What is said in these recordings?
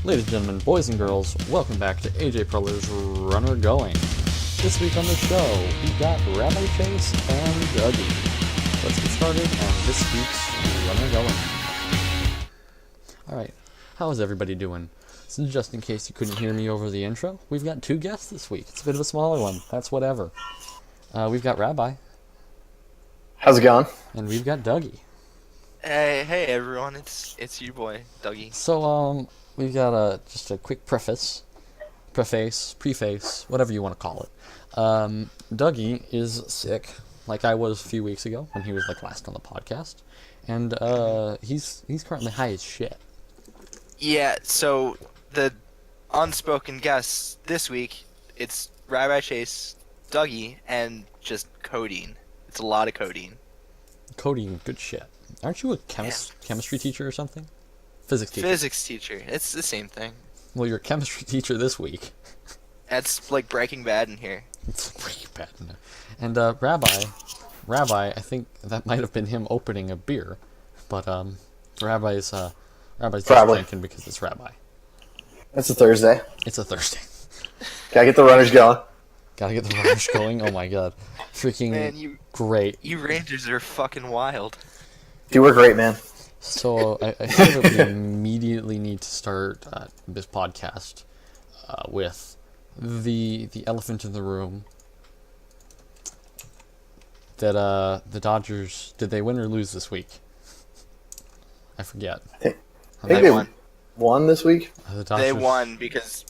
Ladies and gentlemen, boys and girls, welcome back to AJ PRELLERS Runner Going. This week on the show, we've got Rabbi Chase and Dougie. Let's get started on this week's Runner Going. Alright, how is everybody doing? So just in case you couldn't hear me over the intro, we've got two guests this week. It's a bit of a smaller one, that's whatever. We've got Rabbi. How's it going? And we've got Dougie. Hey everyone, it's your boy, Dougie. So, we've got just a quick preface, whatever you want to call it. Dougie is sick, like I was a few weeks ago when he was like last on the podcast, and he's currently high as shit. Yeah, so the unspoken guests this week, it's Rabbi Chase, Dougie, and just codeine. It's a lot of codeine. Codeine, good shit. Aren't you a chemistry teacher or something? Physics teacher. Physics teacher. It's the same thing. Well, you're a chemistry teacher this week. That's like Breaking Bad in here. It's Breaking Bad in there. And Rabbi, I think that might have been him opening a beer, but Rabbi's just drinking because it's Rabbi. It's a Thursday. It's a Thursday. Gotta get the runners going. Gotta get the runners going. Oh my god, freaking Man, great! You Rangers are fucking wild. You were great, man. So I feel that we immediately need to start this podcast with the elephant in the room. That the Dodgers, did they win or lose this week? I forget. I think They won. won this week. The Dodgers... They won because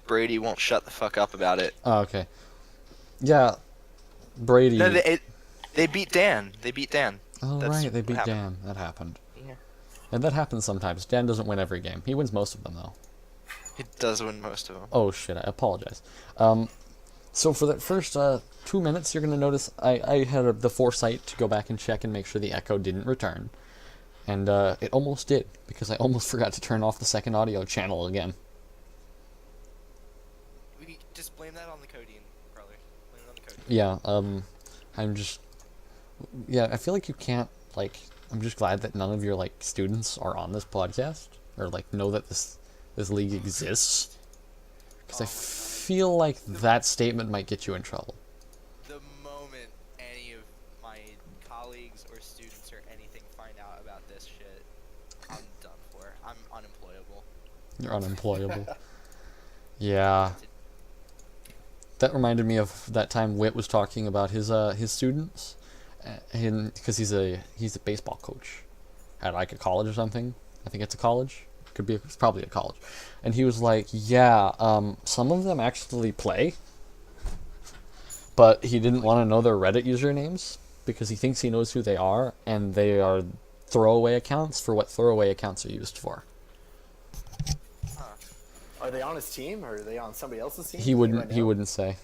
Brady won't shut the fuck up about it. Oh, okay. Yeah, Brady. No, they beat Dan. They beat Dan. Oh, That's right, they beat what Dan. That happened. Yeah. And that happens sometimes. Dan doesn't win every game. He wins most of them, though. He does win most of them. Oh, shit, I apologize. So for that first 2 minutes, you're going to notice I had the foresight to go back and check and make sure the echo didn't return. And it almost did, because I almost forgot to turn off the second audio channel again. We just blame that on the codeine, brother. Blame it on the codeine. Yeah, yeah, I feel like you can't, like, I'm just glad that none of your, like, students are on this podcast, or, like, know that this league exists, because I feel like that statement might get you in trouble. The moment any of my colleagues or students or anything find out about this shit, I'm done for. I'm unemployable. You're unemployable. Yeah. That reminded me of that time Whit was talking about his students, because he's a baseball coach at like a college or something. I think it's a college. It's probably a college. And he was like, yeah, some of them actually play, but he didn't want to know their Reddit usernames because he thinks he knows who they are, and they are throwaway accounts for what throwaway accounts are used for. Are they on his team or are they on somebody else's team? He wouldn't say.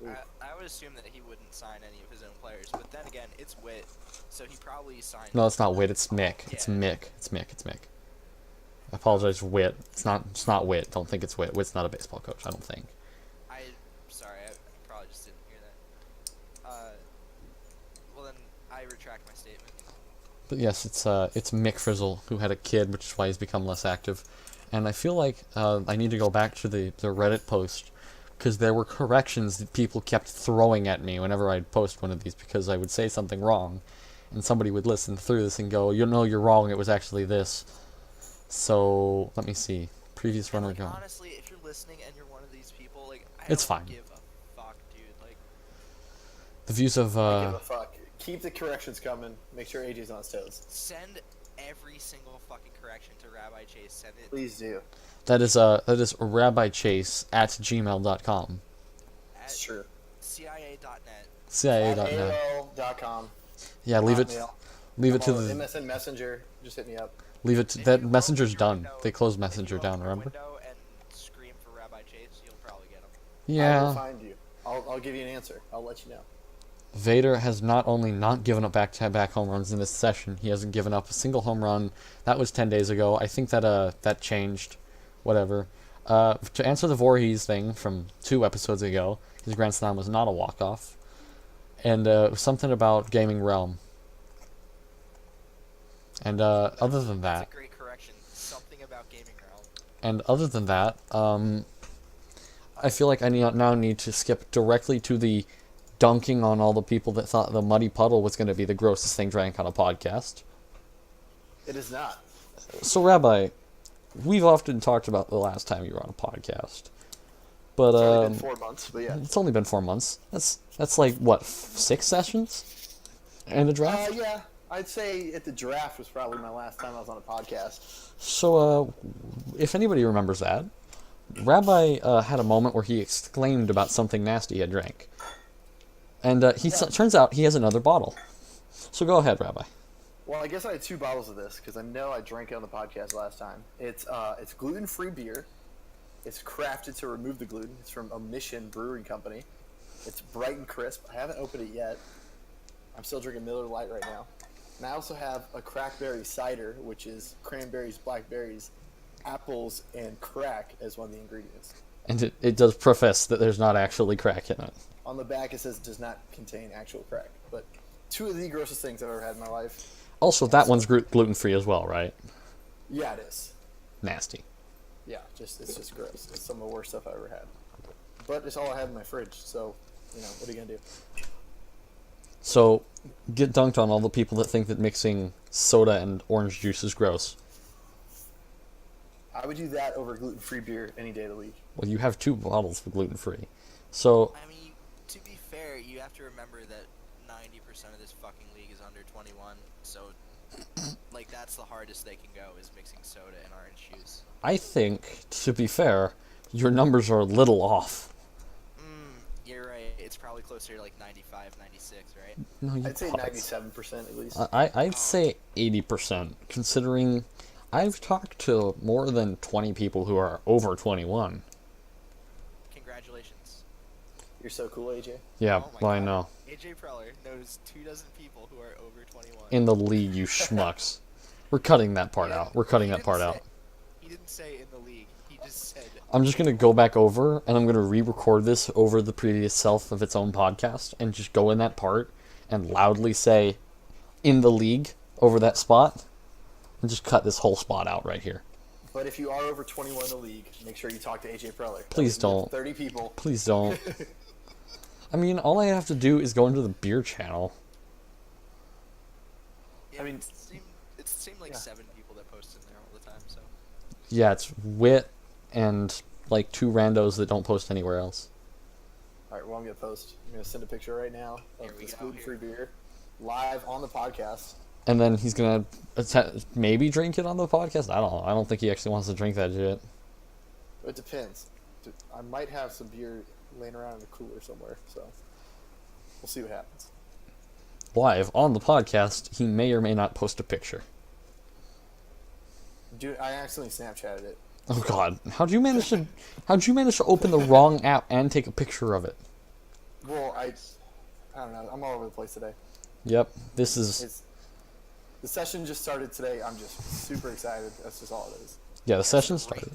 I would assume that he wouldn't sign any of his own players, but then again, it's Wit, so he probably signed... No, it's not Whit, it's Mick. Yeah. It's Mick. I apologize for Whit. It's not Whit. Don't think it's Whit. Whit's not a baseball coach, I don't think. Sorry, I probably just didn't hear that. Well then, I retract my statement. But yes, it's Mick Frizzle, who had a kid, which is why he's become less active. And I feel like I need to go back to the Reddit post, because there were corrections that people kept throwing at me whenever I'd post one of these, because I would say something wrong, and somebody would listen through this and go, you know, you're wrong, it was actually this. So, let me see. Previous runner Like, going. honestly, if you're listening and you're one of these people, like, I It's don't fine. give a fuck, dude. Like, The views of, Give a fuck. Keep the corrections coming. Make sure AJ's on his toes. send every single fucking correction to Rabbi Chase. Send it. Please do. that is rabbichase at gmail.com. It's true. CIA.net. CIA.net. AOL.com. Yeah, leave it to the... MSN Messenger. Just hit me up. Leave it to, If that you Messenger's open your done. window- They closed if Messenger you down, open your remember? window and scream for Rabbi Chase, you'll probably get him. I will Yeah. find you. I'll give you an answer. I'll let you know. Vader has not only not given up back-to-back home runs in this session, he hasn't given up a single home run. That was 10 days ago. I think that changed. Whatever. To answer the Voorhees thing from 2 episodes ago, his grand slam was not a walk-off. And it was something about Gaming Realm. And other than that... That's a great correction. Something about gaming realm. And other than that, I feel like I now need to skip directly to the dunking on all the people that thought the muddy puddle was going to be the grossest thing drank on a podcast. It is not. So, Rabbi, we've often talked about the last time you were on a podcast, but It's only been 4 months, but yeah. it's only been 4 months. That's like what, 6 sessions, and a draft. Yeah. I'd say at the draft was probably my last time I was on a podcast. So, if anybody remembers that, Rabbi had a moment where he exclaimed about something nasty he had drank, and turns out he has another bottle. So go ahead, Rabbi. Well, I guess I had 2 bottles of this because I know I drank it on the podcast last time. It's gluten-free beer. It's crafted to remove the gluten. It's from Omission Brewing Company. It's bright and crisp. I haven't opened it yet. I'm still drinking Miller Lite right now. And I also have a crackberry cider, which is cranberries, blackberries, apples, and crack as one of the ingredients. And it does profess that there's not actually crack in it. On the back it says does not contain actual crack. But 2 of the grossest things I've ever had in my life. Also, that one's gluten-free as well, right? Yeah, it is. Nasty. Yeah, it's just gross. It's some of the worst stuff I ever had. But it's all I have in my fridge, so, what are you going to do? So, get dunked on all the people that think that mixing soda and orange juice is gross. I would do that over gluten-free beer any day of the week. Well, you have 2 bottles for gluten-free. So, I mean, to be fair, you have to remember that 90% of this fucking league is under 21, so, like, that's the hardest they can go, is mixing soda and orange juice. I think, to be fair, your numbers are a little off. You're right. It's probably closer to, like, 95, 96, right? No, I'd say 97% at least. I'd say 80%, considering I've talked to more than 20 people who are over 21. Congratulations. You're so cool, AJ. Yeah, Oh my well, I God. know. AJ Preller knows 24 people who are over 21. In the league, you schmucks. We're cutting that part out. We're cutting that part out. He didn't say in the league. He just said... I'm just going to go back over, and I'm going to re-record this over the previous self of its own podcast, and just go in that part, and loudly say, in the league, over that spot, and just cut this whole spot out right here. But if you are over 21 in the league, make sure you talk to AJ Preller. Please That was don't. 30 people. Please don't. I mean, all I have to do is go into the beer channel. Yeah, I mean, it's the same like yeah. 7 people that post in there all the time, so... Yeah, it's Wit and, like, 2 randos that don't post anywhere else. Alright, well, I'm going to post. I'm going to send a picture right now Here of we this go, gluten-free beer live on the podcast. And then he's going to maybe drink it on the podcast? I don't know. I don't think he actually wants to drink that shit. It depends. I might have some beer laying around in the cooler somewhere, so we'll see what happens. Live on the podcast, he may or may not post a picture. Dude, I accidentally Snapchatted it. Oh god, how'd you manage to open the wrong app and take a picture of it? Well, I don't know. I'm all over the place today. Yep, this is The session just started today. I'm just super excited. That's just all it is. yeah, the session started.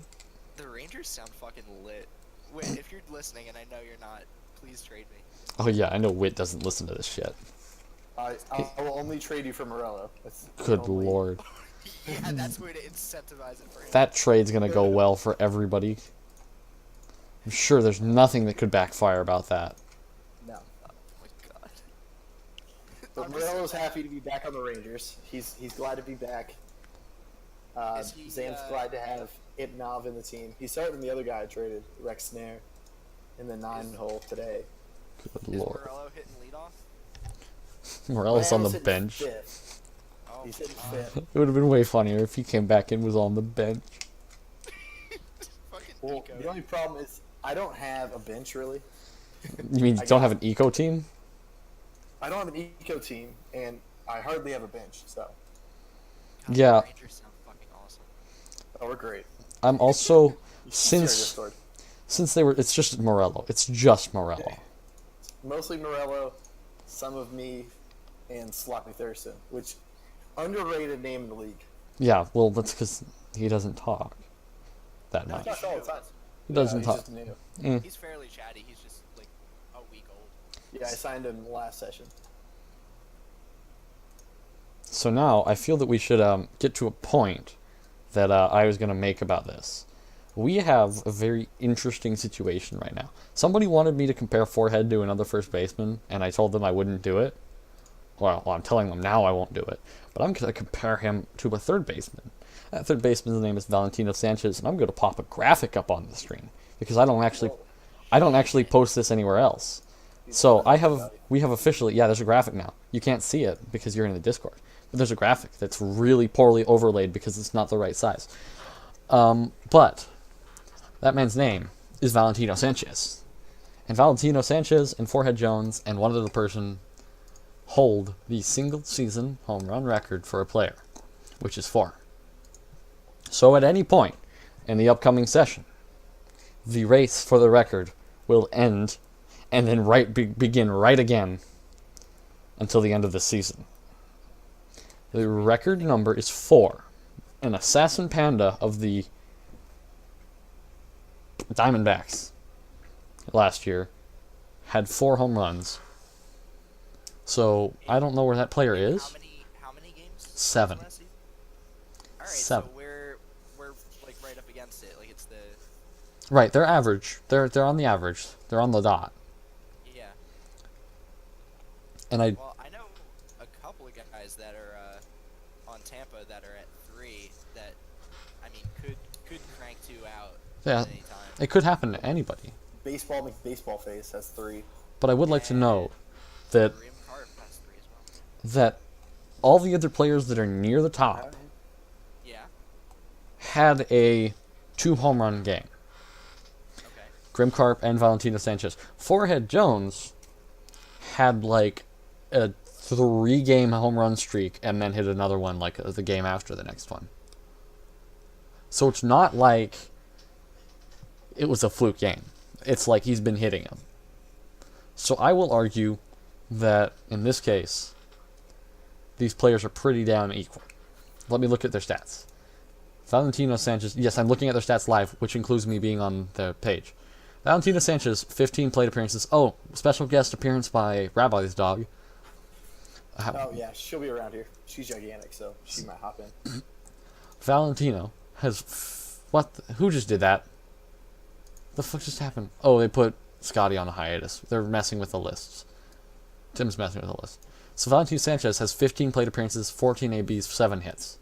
The Rangers sound fucking lit. Wait, if you're listening and I know you're not, please trade me. Oh yeah, I know Wit doesn't listen to this shit. I will only trade you for Morello. That's Good only- lord. Yeah, that's way to incentivize it for him. That trade's gonna go well for everybody. I'm sure there's nothing that could backfire about that. No. Oh my god. But I'm just Morello's so happy to be back on the Rangers. He's glad to be back. Is he, Zan's glad to have Ipnov in the team. He's starting than the other guy I traded, Rex Snare, in the 9-hole today. Good Is lord. Morello hitting leadoff? Morales on the Morello's hitting bench. fifth. Oh He's my hitting god. fifth. It would have been way funnier if he came back and was on the bench. Fucking Well, Nico. the only problem is I don't have a bench really. You mean you I don't got- have an eco team? I don't have an eco team, and I hardly have a bench. So, God, Yeah. The Rangers sound fucking awesome. oh, we're great. I'm also You should see our since Discord. it's just Morello. It's just Morello. Mostly Morello, some of me, and Sloppy Thurston, which underrated name in the league. Yeah, well that's because he doesn't talk that No, much. he talks all the time. He doesn't he's talk. just new. He's fairly chatty. He's just like a week old. Yeah, I signed him last session. So now I feel that we should get to a point that I was going to make about this. We have a very interesting situation right now. Somebody wanted me to compare Forehead to another first baseman, and I told them I wouldn't do it. Well, I'm telling them now I won't do it. But I'm going to compare him to a third baseman. That third baseman's name is Valentino Sanchez, and I'm going to pop a graphic up on the screen because I don't actually post this anywhere else. So we have officially, there's a graphic now. You can't see it because you're in the Discord. But there's a graphic that's really poorly overlaid because it's not the right size. But that man's name is Valentino Sanchez. And Valentino Sanchez and Forehead Jones and one other person hold the single season home run record for a player, which is 4. So at any point in the upcoming session, the race for the record will end and then begin right again until the end of the season. The record number is 4. An assassin panda of the Diamondbacks last year had 4 home runs. So I don't know where that player is. How many games? 7. Last season? All right, 7. so we're like right up against it. Like it's the Right, they're average. They're on the average. They're on the dot. yeah. And I Well, I know a couple of guys that are on Tampa that are at 3 that I mean could crank 2 out yeah, at any time. it could happen to anybody. Baseball McBaseball face has 3. But I would like to know that Kareem Carp has 3 as well. that all the other players that are near the top Yeah. had a 2 home run game. Okay. Grimcarp and Valentino Sanchez. Forehead Jones had like a 3-game home run streak and then hit another one like the game after the next one. So it's not like it was a fluke game. It's like he's been hitting them. So I will argue that in this case, these players are pretty damn equal. Let me look at their stats. Valentino Sanchez, yes, I'm looking at their stats live, which includes me being on their page. Valentino Sanchez, 15 plate appearances. Oh, special guest appearance by Rabbi's dog. Oh yeah, she'll be around here. She's gigantic, so she might hop in. Valentino has who just did that? The fuck just happened? Oh, they put Scotty on a hiatus. They're messing with the lists. Tim's messing with the list. So Valentino Sanchez has 15 plate appearances, 14 ABs, 7 hits.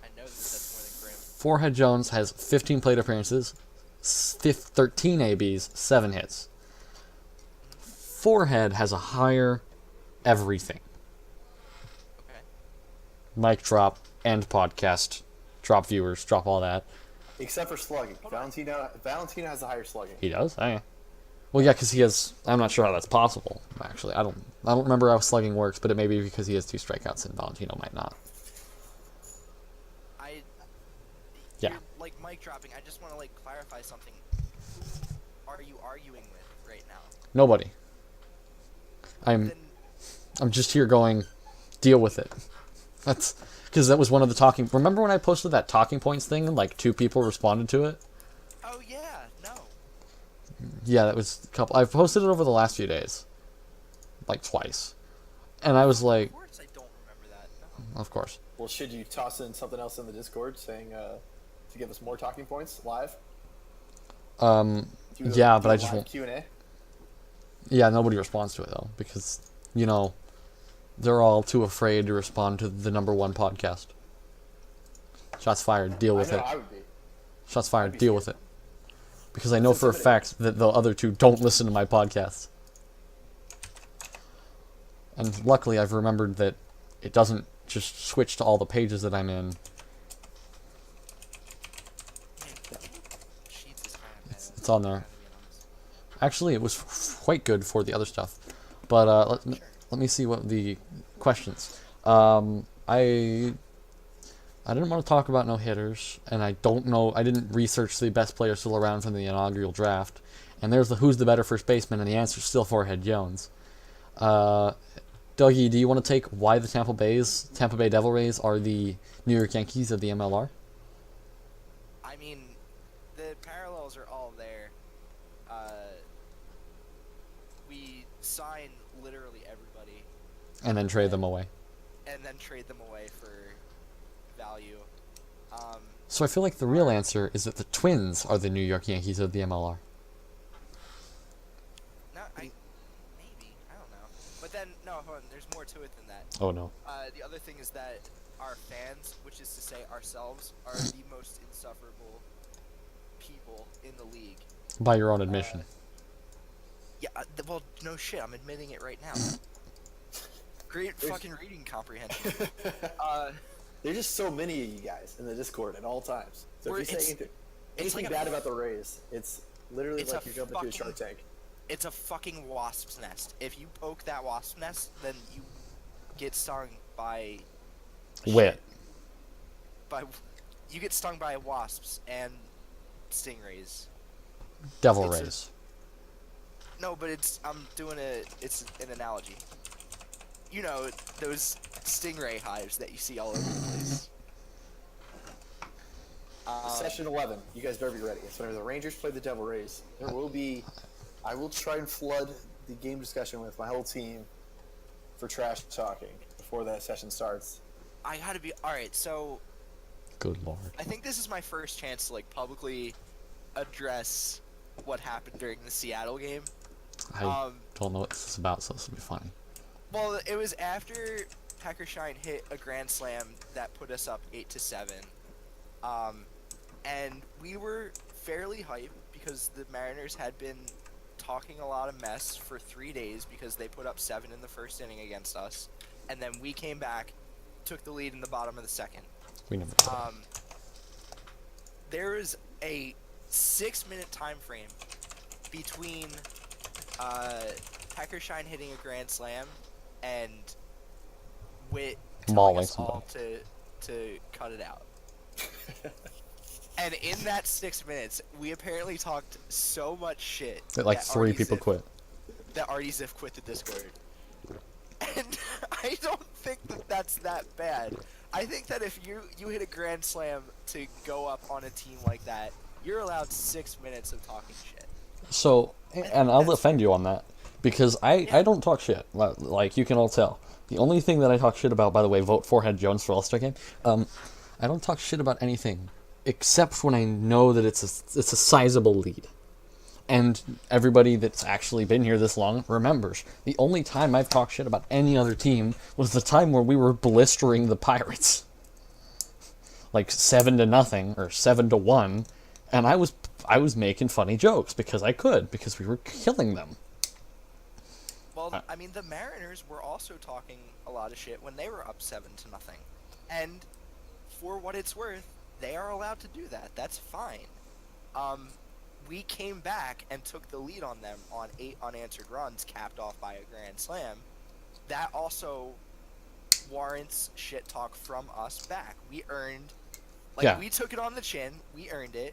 I know that that's more than Grim. Forehead Jones has 15 plate appearances, 13 ABs, 7 hits. Forehead has a higher everything. Okay. Mic drop, end podcast, drop viewers, drop all that. Except for slugging. Valentino has a higher slugging. He does? Oh, yeah. Well, yeah, because he has... I'm not sure how that's possible, actually. I don't remember how slugging works, but it may be because he has 2 strikeouts and Valentino might not. Yeah. You're, like mic dropping. I just want to like clarify something. Who are you arguing with right now? Nobody. I'm just here going, deal with it. That's... Because that was one of the talking... Remember when I posted that talking points thing and like 2 people responded to it? Oh yeah, no. Yeah, that was a couple... I've posted it over the last few days. Like twice. And I was like... Of course I don't remember that. No. Of course. Well, should you toss in something else in the Discord saying to give us more talking points live? Yeah, but I just won't... Q&A? Yeah, nobody responds to it though, because, you know, they're all too afraid to respond to the #1 podcast. Shots fired, deal with I know it. I would be. Shots fired, be deal with it. Because I know for a fact that the other 2 don't listen to my podcasts. And luckily I've remembered that it doesn't just switch to all the pages that I'm in. Sheets is kind of bad. It's on there. Actually, it was quite good for the other stuff. But let me see what the questions. I didn't want to talk about no hitters, and I don't know. I didn't research the best players still around from the inaugural draft. And there's the who's the better first baseman, and the answer is still Forehead Jones. Dougie, do you want to take why the Tampa Bay Devil Rays are the New York Yankees of the MLR? I mean, the parallels are all there. We sign literally everybody And then trade them away. and and then trade them away for value. So I feel like the real answer is that the Twins are the New York Yankees of the MLR. No, maybe, I don't know. But then, no, hold on, there's more to it than that. Oh no. The other thing is that our fans, which is to say ourselves, are the most insufferable people in the league. By your own admission. Yeah, well, no shit, I'm admitting it right now. Great fucking reading comprehension. There's just so many of you guys in the Discord at all times. So if you say anything like bad about the Rays, it's literally like you're jumping into a Shark Tank. It's a fucking wasp's nest. If you poke that wasp's nest, then you get stung by... Wit. You get stung by wasps and stingrays. Devil Rays. No, but it's it's an analogy. You know, those stingray hives that you see all over the place. Session 11. You guys better be ready. It's whenever the Rangers play the Devil Rays. I will try and flood the game discussion with my whole team for trash talking before that session starts. I gotta be... Alright, so... Good lord. I think this is my first chance to, like, publicly address what happened during the Seattle game. I don't know what this is about, so this will be funny. Well, it was after Peckershine hit a grand slam that put us up 8-7. And we were fairly hyped because the Mariners had been talking a lot of mess for 3 days because they put up 7 in the first inning against us. And then we came back, took the lead in the bottom of the second. We never did. There was a 6-minute time frame between Peckershine hitting a grand slam and Witt telling us all to cut it out. And in that 6 minutes, we apparently talked so much shit That like 3 people quit. That Artie Ziff quit the Discord. And I don't think that that's that bad. I think that if you hit a grand slam to go up on a team like that, you're allowed 6 minutes of talking shit. So, and I'll defend you on that, because I don't talk shit, like you can all tell. The only thing that I talk shit about, by the way, vote for Head Jones for All-Star Game, I don't talk shit about anything, except when I know that it's a sizable lead. And everybody that's actually been here this long remembers, the only time I've talked shit about any other team was the time where we were blistering the Pirates. Like 7-0, or 7-1, and I was making funny jokes because we were killing them. Well, I mean, the Mariners were also talking a lot of shit when they were up 7-0. And for what it's worth, they are allowed to do that. That's fine. We came back and took the lead on them on 8 unanswered runs, capped off by a grand slam. That also warrants shit talk from us back. We earned... we took it on the chin, we earned it,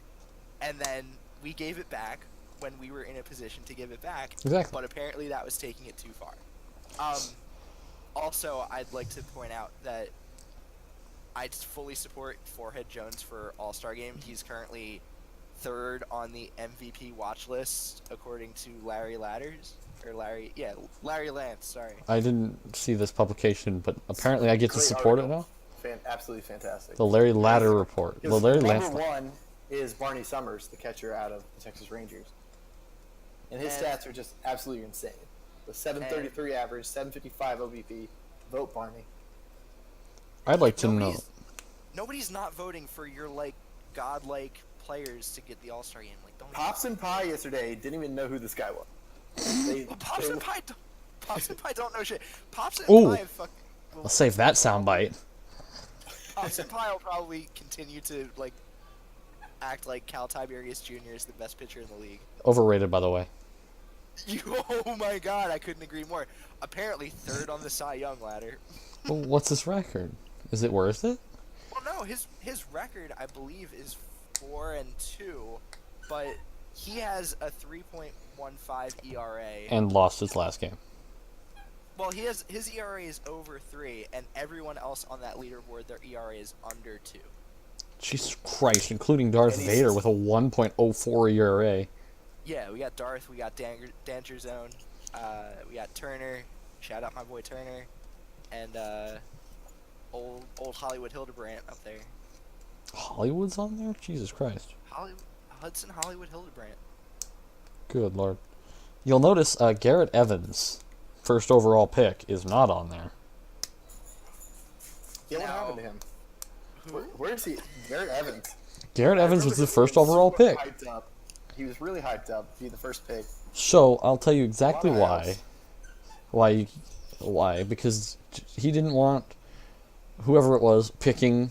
and then we gave it back when we were in a position to give it back. Exactly. But apparently that was taking it too far. Also, I'd like to point out that I fully support Forehead Jones for All-Star Game. He's currently 3rd on the MVP watch list, according to Larry Lance, sorry. I didn't see this publication, but apparently I get to support it now? Absolutely fantastic. The Larry Ladder report. The Larry Lance. Number 1 is Barney Summers, the catcher out of the Texas Rangers. And his stats are just absolutely insane. The 733 average, 755 OBP. Vote Barney. I'd like to know. Nobody's not voting for your, like, godlike players to get the All-Star Game. Like, don't. Pops and Pie yesterday didn't even know who this guy was. Pops and Pie don't know shit. Pops and Ooh. Pie fucking... I'll save that soundbite. Pops and Pie will probably continue to, like, act like Cal Tiberius Jr. is the best pitcher in the league. Overrated, by the way. Oh my god, I couldn't agree more. Apparently 3rd on the Cy Young ladder. Well, what's his record? Is it worth it? Well, no, his record, I believe, is 4-2, but he has a 3.15 ERA. And lost his last game. Well, his ERA is over 3, and everyone else on that leaderboard, their ERA is under 2. Jesus Christ, including Darth Vader with a 1.04 ERA. Yeah, we got Darth, we got Danger Zone, we got Turner, shout out my boy Turner, and Old Hollywood Hildebrandt up there. Hollywood's on there? Jesus Christ. Hudson Hollywood Hildebrandt. Good lord. You'll notice Garrett Evans, first overall pick, is not on there. Yeah, what Now- happened to him? Where is he? Garrett Evans. Garrett I Evans remember was the he first overall super pick. hyped up. He was really hyped up to be the first pick. So, I'll tell you exactly A lot of why. Why? Because he didn't want whoever it was picking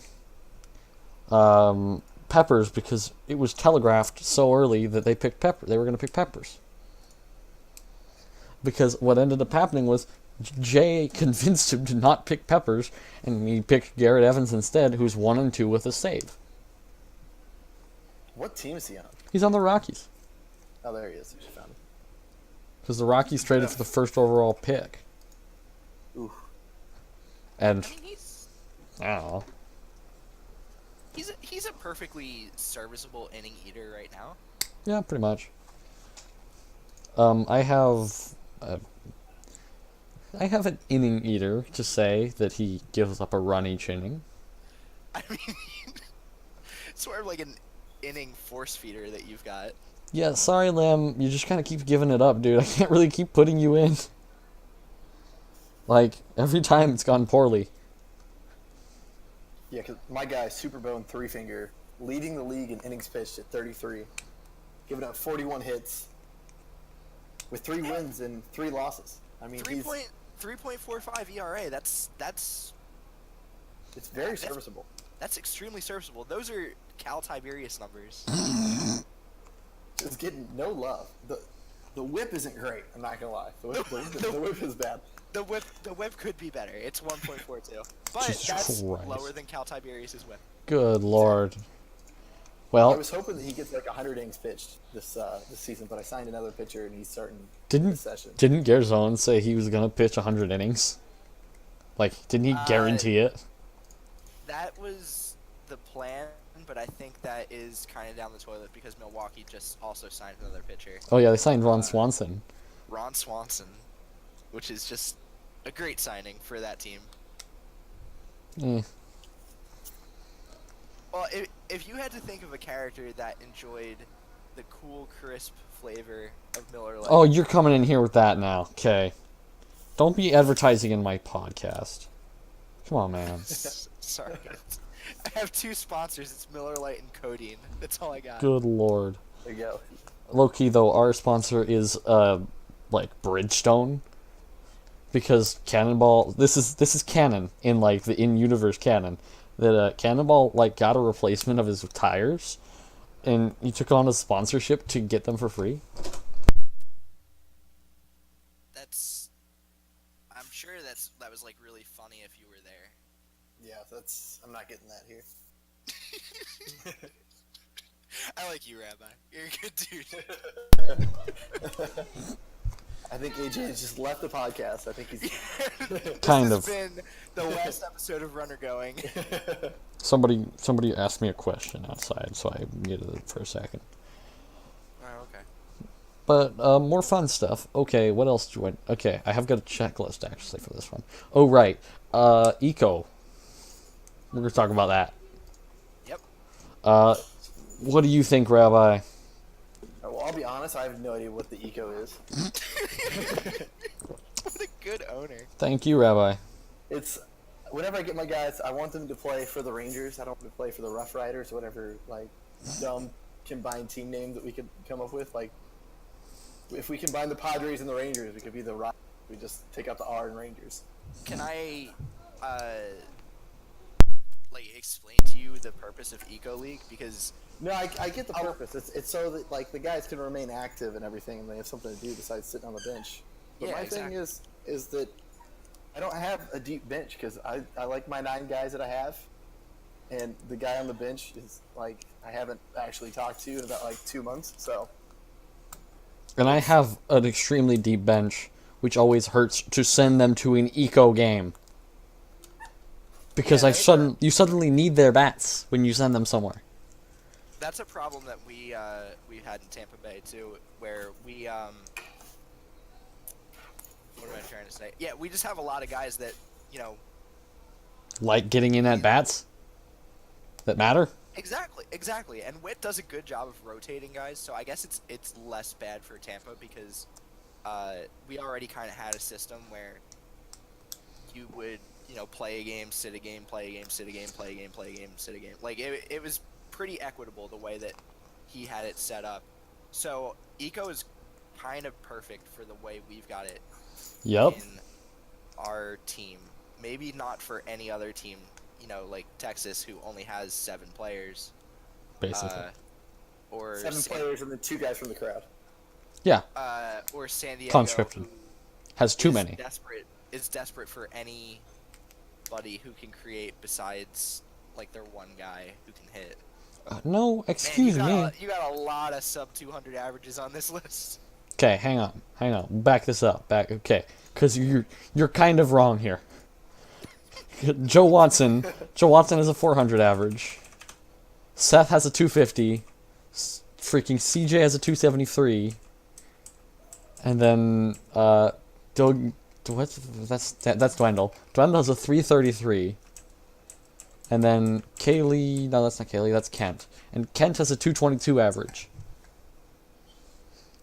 Peppers, because it was telegraphed so early that they picked Pepper. They were going to pick Peppers. Because what ended up happening was Jay convinced him to not pick Peppers, and he picked Garrett Evans instead, who's 1-2 with a save. What team is he on? He's on the Rockies. Oh, there he is. I just found him. Because the Rockies traded for the first overall pick. Ooh. And, I mean, he's I don't know. he's a perfectly serviceable inning eater right now. Yeah, pretty much. I have an inning eater to say that he gives up a run each inning. I mean, sort of like an inning force feeder that you've got. Yeah, sorry, Lamb. You just kind of keep giving it up, dude. I can't really keep putting you in. Like, every time it's gone poorly. Yeah, because my guy, Superbone Three Finger, leading the league in innings pitched at 33, giving up 41 hits, with 3 wins and 3 losses. I mean, he's 3.45 ERA. That's it's very that's- serviceable. That's extremely serviceable. Those are Cal Tiberius numbers. It's getting no love. The whip isn't great. I'm not gonna lie. The whip is bad. The whip could be better. It's 1.42, but Jesus that's Christ. lower than Cal Tiberius's whip. Good lord. I Well, was hoping that he gets like 100 innings pitched this season, but I signed another pitcher and he's starting didn't this session. Garzone say he was gonna pitch 100 innings? Like, didn't he guarantee it? That was the plan, but I think that is kind of down the toilet because Milwaukee just also signed another pitcher, Oh yeah, they signed Ron Swanson. Ron Swanson, which is just a great signing for that team. Eh. Well, if you had to think of a character that enjoyed the cool, crisp flavor of Miller Lite, Oh, you're coming in here with that now. Okay. Don't be advertising in my podcast. Come on, man. sorry, I have 2 sponsors. It's Miller Lite and Codeine. That's all I got. Good lord. There you go. Low key though, our sponsor is like Bridgestone, because Cannonball. This is canon in like the in-universe canon that Cannonball like got a replacement of his tires, and he took on a sponsorship to get them for free. I'm sure that was like really funny if you were there. Yeah, I'm not getting that here. I like you, Rabbi. You're a good dude. I think AJ has just left the podcast. I think he's. Kind This of. has been the last episode of Runner Going. Somebody asked me a question outside, so I muted it for a second. Oh, okay. But more fun stuff. Okay, what else do I? Okay, I have got a checklist actually for this one. Oh right, eco. We're gonna talk about that. Yep. What do you think, Rabbi? Well, I'll be honest. I have no idea what the eco is. What a good owner. Thank you, Rabbi. It's whenever I get my guys, I want them to play for the Rangers. I don't want them to play for the Rough Riders or whatever like dumb combined team name that we could come up with. Like if we combine the Padres and the Rangers, we could be the Rock. We just take out the R in Rangers. Can I, like, explain to you the purpose of Eco League? Because No, I get the purpose. It's so that like the guys can remain active and everything, and they have something to do besides sitting on the bench. But Yeah, my exactly. thing is that I don't have a deep bench because I like my 9 guys that I have, and the guy on the bench is like I haven't actually talked to in about like 2 months. So And I have an extremely deep bench, which always hurts to send them to an eco game. Because Yeah, you suddenly need their bats when you send them somewhere. that's a problem that we had in Tampa Bay too, where we what am I trying to say? Yeah, we just have a lot of guys that, you know, Like getting in at bats that matter. Exactly. And Witt does a good job of rotating guys, so I guess it's less bad for Tampa because we already kind of had a system where you would, play a game, sit a game, play a game, sit a game, play a game, play a game, sit a game. Like, it was pretty equitable the way that he had it set up. So, Eco is kind of perfect for the way we've got it Yep. in our team. Maybe not for any other team, like Texas, who only has 7 players. Basically. Or 7 players and then 2 guys from the crowd. Yeah. Or San Diego, Conscripted. who Has too is many. desperate for anybody who can create besides like their one guy who can hit. No, excuse me. You got a lot of sub 200 averages on this list. Okay, hang on. Back this up. Okay, because you're kind of wrong here. Joe Watson has a 400 average. Seth has a 250. Freaking CJ has a 273. And then that's Dwendell. Dwendell has a 333. And then Kaylee, no, that's not Kaylee, that's Kent. And Kent has a 222 average.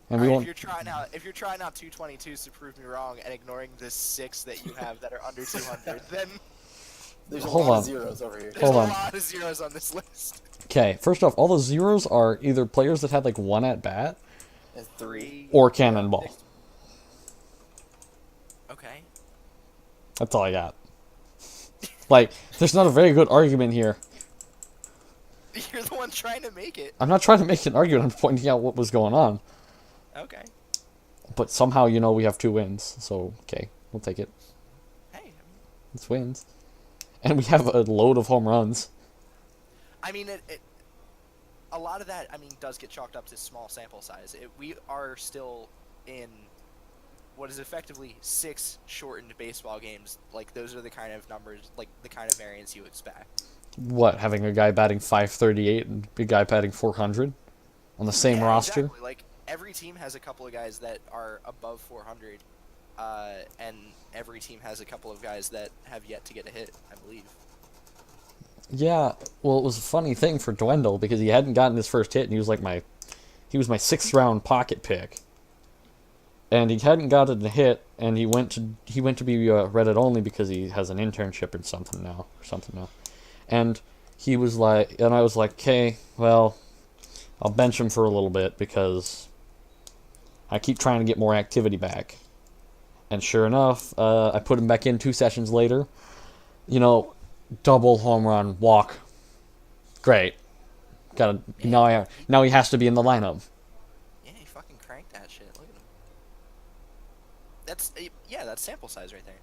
And If you're trying out 222s to prove me wrong and ignoring the 6 that you have that are under 200, then there's a Hold lot on. of zeros over here. there's a lot of zeros on this list. Okay, first off, all those zeros are either players that had like 1 at bat There's 3. or cannonball. Okay. That's all I got. Like, there's not a very good argument here. You're the one trying to make it. I'm not trying to make an argument, I'm pointing out what was going on. Okay. But somehow, we have 2 wins, so, okay, we'll take it. Hey. It's wins. And we have a load of home runs. I mean, a lot of that, does get chalked up to small sample size. We are still in what is effectively 6 shortened baseball games. Like, those are the kind of numbers, like, the kind of variance you expect. What, having a guy batting 538 and a guy batting 400 on the same roster? Exactly. Like, every team has a couple of guys that are above 400, and every team has a couple of guys that have yet to get a hit, I believe. Yeah, well, it was a funny thing for Dwendell because he hadn't gotten his first hit, and he was my 6th round pocket pick, and he hadn't gotten a hit, and he went to be Reddit only because he has an internship or something now, and he was like, and I was like, okay, well, I'll bench him for a little bit because I keep trying to get more activity back, and sure enough, I put him back in 2 sessions later, double home run walk. Great. Now he has to be in the lineup. Yeah, he fucking cranked that shit. Look at him. That's sample size right there.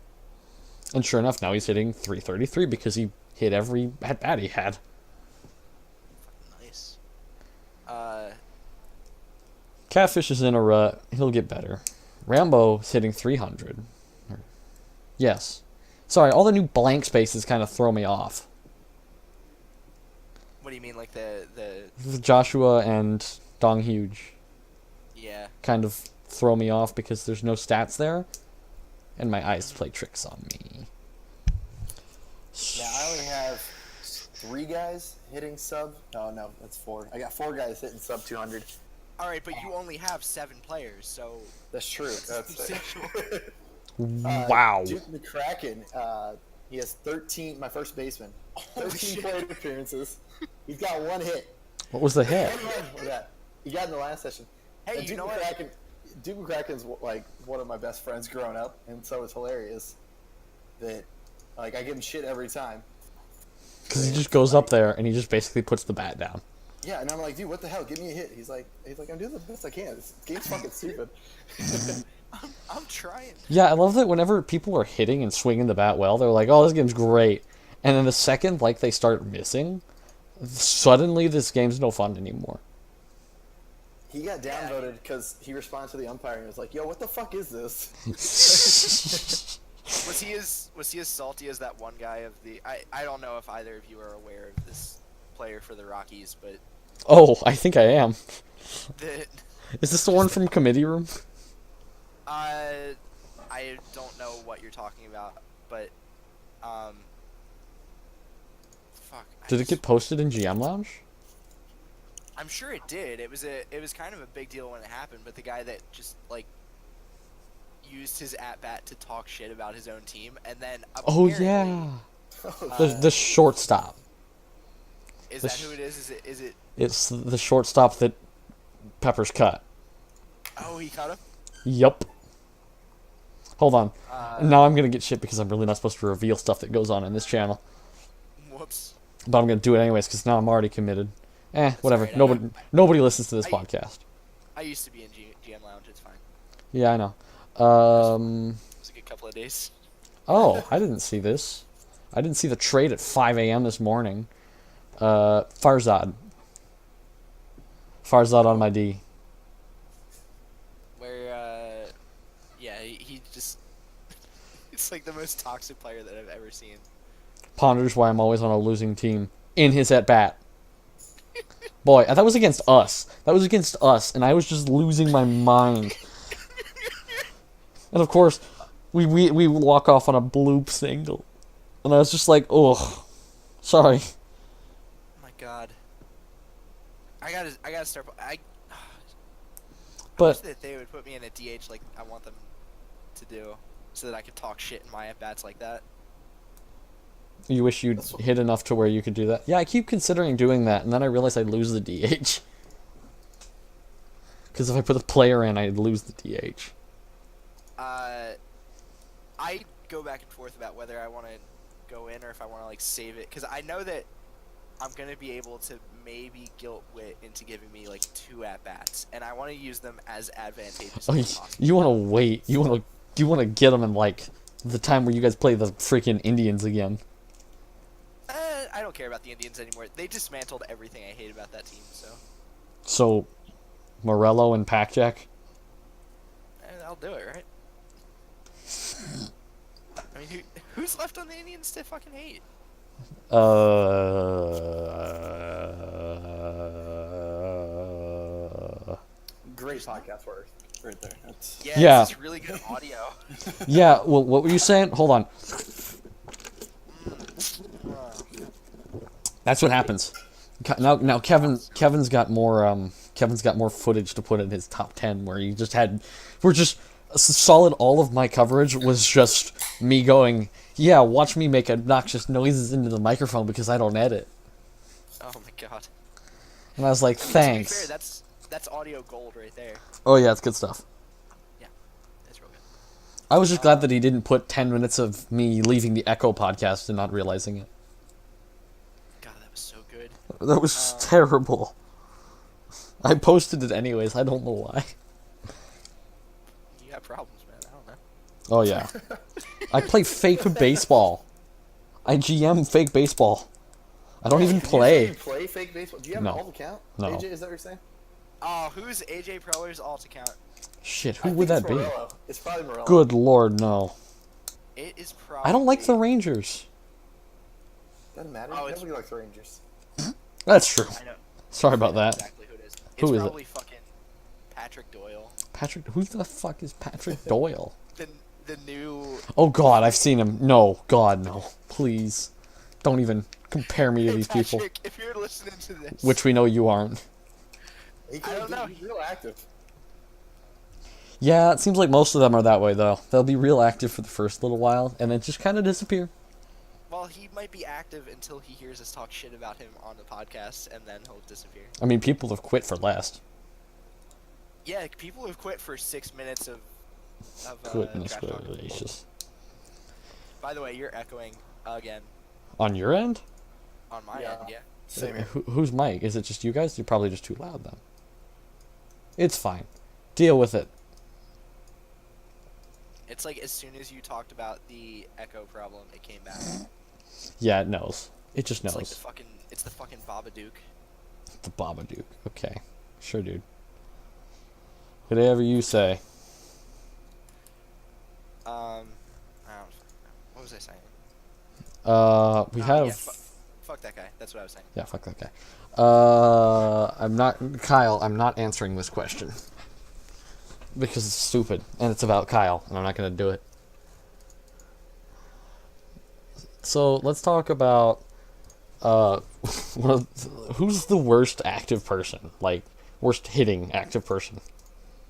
And sure enough, now he's hitting 333 because he hit every at bat he had. Fucking nice. Catfish is in a rut. He'll get better. Rambo's hitting 300. Yes. Sorry, all the new blank spaces kind of throw me off. What do you mean, like the Joshua and Dong Huge yeah. kind of throw me off because there's no stats there, and my eyes play tricks on me. Now, I only have 3 guys hitting sub. Oh, no, that's 4. I got 4 guys hitting sub 200. All right, but you only have 7 players, so That's true. That's Wow. Duke McCracken, he has 13, my first baseman, 13 plate appearances. He's got 1 hit. What was the hit? Look at that. He got in the last session. hey, And you know what? Duke McCracken's like one of my best friends growing up, and so it's hilarious that like I give him shit every time. Because he just goes up there and he just basically puts the bat down. Yeah, and I'm like, dude, what the hell? Give me a hit. He's like, I'm doing the best I can. This game's fucking stupid. I'm trying. Yeah, I love that whenever people are hitting and swinging the bat well, they're like, oh, this game's great. And then the second, they start missing, suddenly this game's no fun anymore. He got downvoted because he responded to the umpire and was like, yo, what the fuck is this? Was he as salty as that one guy of the? I don't know if either of you are aware of this player for the Rockies, but Oh, I think I am. the Is this the one from Committee Room? I don't know what you're talking about, but fuck. Did it get posted in GM Lounge? I'm sure it did. It was kind of a big deal when it happened, but the guy that just like used his at bat to talk shit about his own team, and then Oh apparently, yeah, the shortstop. is the that who it is? Is it? It's the shortstop that Peppers cut. Oh, he cut him. Yup. Hold on. Now I'm gonna get shit because I'm really not supposed to reveal stuff that goes on in this channel. Whoops. But I'm gonna do it anyways because now I'm already committed. Whatever. Right, Nobody listens to this podcast. I used to be in GM Lounge. It's fine. Yeah, I know. It was a good couple of days. Oh, I didn't see this. I didn't see the trade at 5 a.m. this morning. Farzad on my D. Where, yeah, he just... It's like the most toxic player that I've ever seen. Ponders why I'm always on a losing team. In his at-bat. Boy, that was against us. That was against us, and I was just losing my mind. And of course, we walk off on a bloop single. And I was just like, ugh. Sorry. Oh my god. I gotta start... I But wish that they would put me in a DH like I want them to do, so that I could talk shit in my at-bats like that. you wish you'd hit enough to where you could do that. Yeah, I keep considering doing that, and then I realize I'd lose the DH. Because if I put a player in, I'd lose the DH. I go back and forth about whether I want to go in or if I want to like save it, because I know that I'm gonna be able to maybe guilt Wit into giving me like 2 at bats, and I want to use them as advantageous as possible. You want to wait. You want to get them in like the time where you guys play the freaking Indians again. I don't care about the Indians anymore. They dismantled everything I hate about that team. So, Morello and Packjack. I'll do it, right? I mean, who's left on the Indians to fucking hate? Great podcast work right there. That's... Yeah. It's really good audio. Yeah, well, what were you saying? Hold on. That's what happens. Now Kevin's got more footage to put in his top 10 where he just had solid. All of my coverage was just me going, yeah, watch me make obnoxious noises into the microphone because I don't edit. Oh my god. And I was like, thanks. To be fair, that's audio gold right there. Oh yeah, it's good stuff. Yeah, that's real good. I was just glad that he didn't put 10 minutes of me leaving the Echo podcast and not realizing it. God, that was so good. That was terrible. I posted it anyways. I don't know why. You got problems, man. I don't know. Oh yeah. I play fake baseball. I GM fake baseball. I don't even play. You play fake baseball? Do you have No. an alt account? No. AJ, is that what you're saying? Oh, who's AJ Preller's alt account? Shit, who I would think that it's be? Morello. It's probably Morello. Good lord, no. It is probably... I don't like the Rangers. Doesn't matter. Oh, it's- Nobody likes the Rangers. That's true. I know. Sorry I know about that. exactly who it is. Who It's is it? probably fucking Patrick Doyle. Patrick, who the fuck is Patrick Doyle? The new... Oh god, I've seen him. No, god, no. Please. Don't even compare me to these people. Patrick, if you're listening to this... Which we know you aren't. He I don't know. He's real active. Yeah, it seems like most of them are that way, though. They'll be real active for the first little while, and then just kind of disappear. Well, he might be active until he hears us talk shit about him on the podcast, and then he'll disappear. I mean, people have quit for less. Yeah, people have quit for 6 minutes of Goodness trash talk. gracious. By the way, you're echoing again On your end? on my Yeah. end, yeah. Same here. Who's mic? Is it just you guys? You're probably just too loud, then. It's fine. Deal with it. It's like as soon as you talked about the echo problem, it came back. Yeah, it knows. It just knows. It's the fucking Babadook. The Babadook. Okay. Sure, dude. Whatever you say. I don't. What was I saying? We Yeah, have... fuck that guy. That's what I was saying. Yeah, fuck that guy. Kyle, I'm not answering this question. Because it's stupid, and it's about Kyle, and I'm not going to do it. So, let's talk about who's the worst active person? Like, worst hitting active person?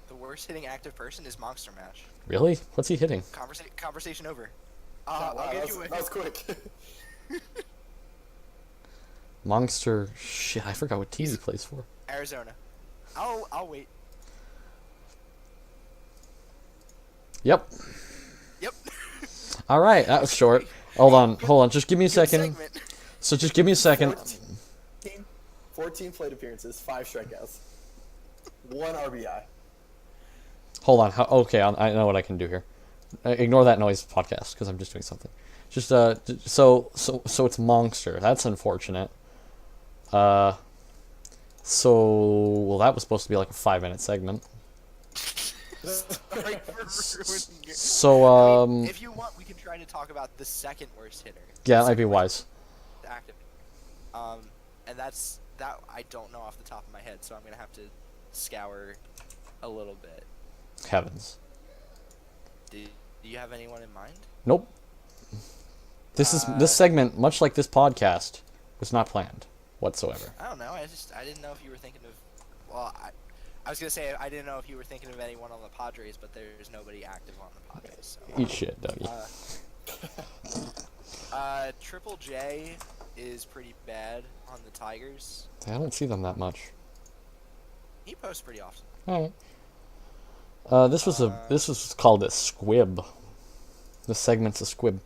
The worst hitting active person is Monster Mash. Really? What's he hitting? Conversation over. Wow, I'll that give you was quick. Monster. Shit, I forgot what team he plays for. Arizona. I'll wait. Yep. Yep. All right, that was short. Hold on. Just give me a second. Segment. So just give me a second. 14 plate appearances, 5 strikeouts, 1 RBI. Hold on. Okay, I know what I can do here. Ignore that noise podcast because I'm just doing something. Just so it's Monster. That's unfortunate. Well, that was supposed to be like a 5-minute segment. Sorry for ruining it. So I mean, if you want, we can try to talk about the second worst hitter. yeah, that might be wise. Active. And that I don't know off the top of my head, so I'm gonna have to scour a little bit. Heavens. Do you have anyone in mind? Nope. This segment, much like this podcast, was not planned whatsoever. I don't know. I didn't know if you were thinking of. Well, I was gonna say I didn't know if you were thinking of anyone on the Padres, but there's nobody active on the Padres. So. Eat shit, Dougie. Triple J is pretty bad on the Tigers. I don't see them that much. He posts pretty often. All right. This was called a squib. The segment's a squib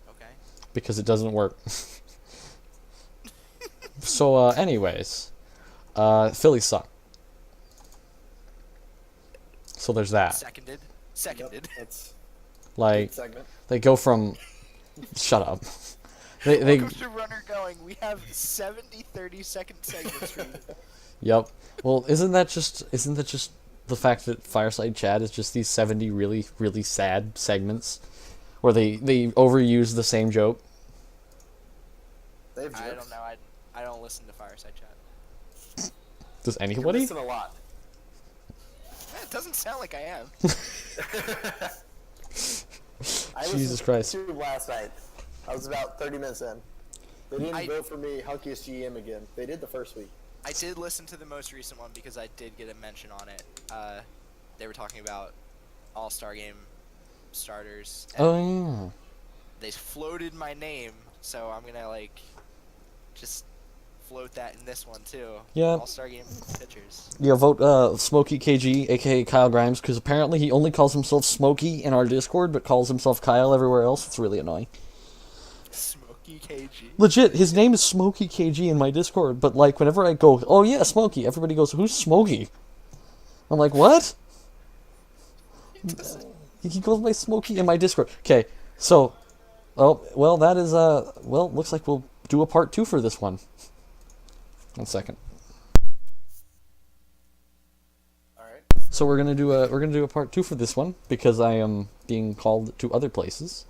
Okay. because it doesn't work. So, anyways, Phillies suck. So there's that. Seconded. Yep, that's Like, good segment. they go from. Shut up. They Welcome to Runner Going. We have 70 30-second segments for you. Yep. Well, isn't that just the fact that Fireside Chat is just these 70 really, really sad segments where they overuse the same joke? They have I jokes. don't know. I don't listen to Fireside Chat. Does You anybody? listen a lot. It doesn't sound like I am. I Jesus listened Christ. to last night. I was about 30 minutes in. They didn't vote for me hunkiest GM again. They did the first week. I did listen to the most recent one because I did get a mention on it. They were talking about All-Star Game starters. And Oh, they floated my name, so I'm gonna just float that in this one too. Yeah. All-Star Game pitchers. yeah. Vote Smokey KG, aka Kyle Grimes, because apparently he only calls himself Smokey in our Discord, but calls himself Kyle everywhere else. It's really annoying. Smokey KG. Legit, his name is Smokey KG in my Discord, but like whenever I go, oh yeah, Smokey, everybody goes, who's Smokey? I'm like, what? He goes by Smokey in my Discord. Okay, so, that is looks like we'll do a part 2 for this one. 1 second. All right. So we're gonna do a part 2 for this one because I am being called to other places.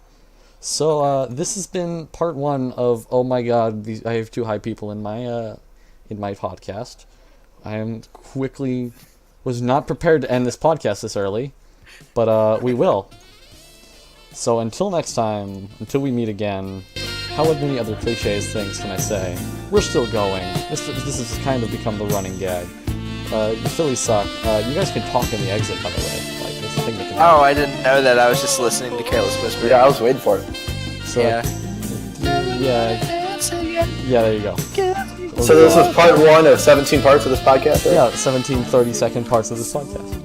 So this has been part 1 of oh my god, I have 2 high people in my podcast. I was not prepared to end this podcast this early, but we will. So until next time, until we meet again, how many other cliches things can I say? We're still going. This has kind of become the running gag. The Phillies suck. You guys can talk in the exit, by the way. Like it's a thing that can Oh, I didn't know that. I was just listening to Careless Whisper. Yeah, I was waiting for it. So, Yeah. Yeah, there you go. So this was part 1 of 17 parts of this podcast, right? Yeah, 17 30-second parts of this podcast.